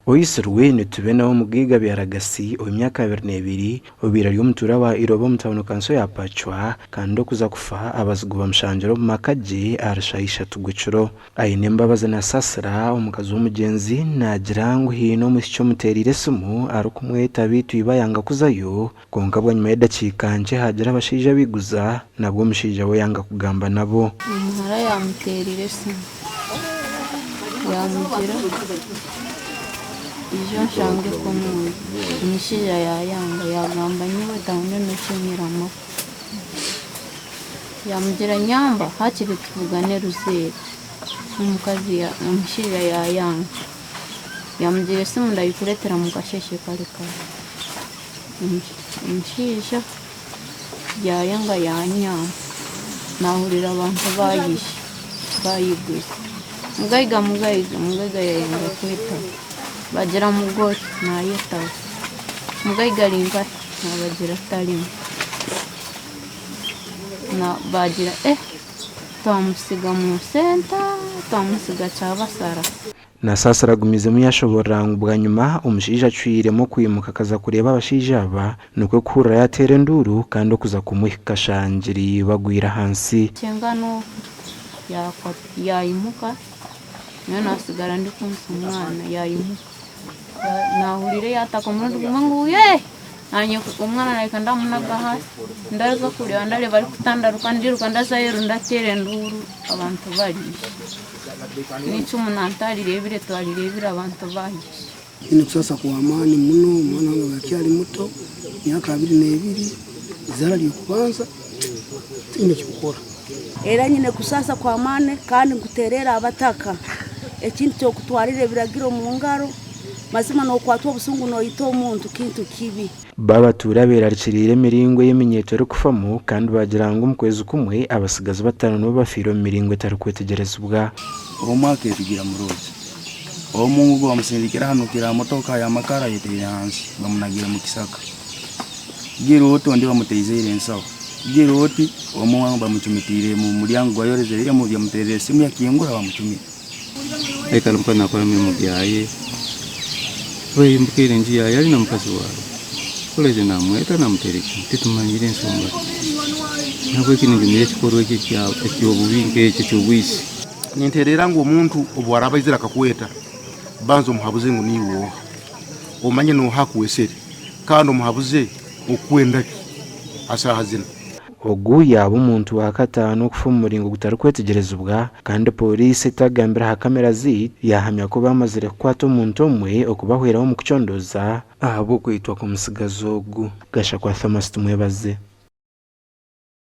Oyisirwe nitubena wo mugiga byaragasi omyaka 22 obira ly'omutura wa Irobo mutawuno kanso ya Pachwa kandi kuza kufa abazigu bamushanjiro mu makaje arashaisha tugwiciro aine mbabaza na sasira omukazi w'umugenzi nagira ngo hino musicyo muterire sumu arukumweta bitu ibayanga kuzayo konka bwa nyuma y'edakika nje hagira abashija biguza nabwo mushija we yanga kugamba nabo umuhara yamuterire sumu yamugira ijo shange komu nishija yayanga yagamba niwe dawune n'ushimiramo yamugira nyamba hakiri tuvugane ruzera umukazi ya nishija yayanga yamugira simu ndayikuretera mu gasheshe kare nishija yayanga yanyamba nahurira abantu bayiguze mugaiga yayanga kwita bagira mugore nayetaho mugaiga ringa nabagira tarimo na bagira twamusiga mu senta twamusiga cyabasara na sasa ragumize muyashobora bwa nyuma umushija acwiremo kwimuka kaza kureba abashija aba nuko kura yatere nduru kandi kuza kumuhikashangiri bagwira hansi cyengano yayimuka none asigara ndi kumsa umwana yayimuka nahurire yataka umuntu nguye nanye umwana ariko ndamunaga hasi ndaza kureba ndare bari kutandaruka ndiruka ndazayeru ndatere nduru abantu barishe nico umunantari rebire twarirebira abantu bahishe ino kusasa kwa amani muno mwana wangu yakiari muto myaka 22 zara likubanza tine kikukora era nyine kusasa kwa amani kandi nguterera abataka ekindi cyo kutwarire biragiro mu ngaro mazima no kwatwa busungu no yito umuntu kintu kibi baba turabera ricirire miringwe y'eminyeto ari kufamo kandi bagira ngo mu kwezi kumwe abasigaza batanu no bafiro miringwe tari kwetegerezwa umwaka tugira murozi omungu gwa musindikira hano kira motoka ya makara yiteye hansi bamunagira mu kisaka giroto ndi bamuteyizire ensaho giroti omungu bamucumitire mu muryango gwayoreze rire mu byamuterere simu yakingura bamucumira eka lumpa nakora mu byaye we mbukire njia yali na mukazi wawe koleze namweta namutereka titumanyire nsonga nabwo kinenge mire kikoro iki cy'obubinge iki cy'ubwisi ninterera ngo umuntu obwara izira kakweta banzo muhabuze ngo niwo omanye no hakuwesere kandi umuhabuze okwenda asahazina ogu yaba umuntu wa katano kufumuringo gutari kwetegerezwa kandi polisi itagambira ha kamera yahamya ko bamazire kwata umuntu umwe okubahweraho mu kucondoza ahabo kwitwa ku musigazo ogu gasha kwa Thomas tumwebaze.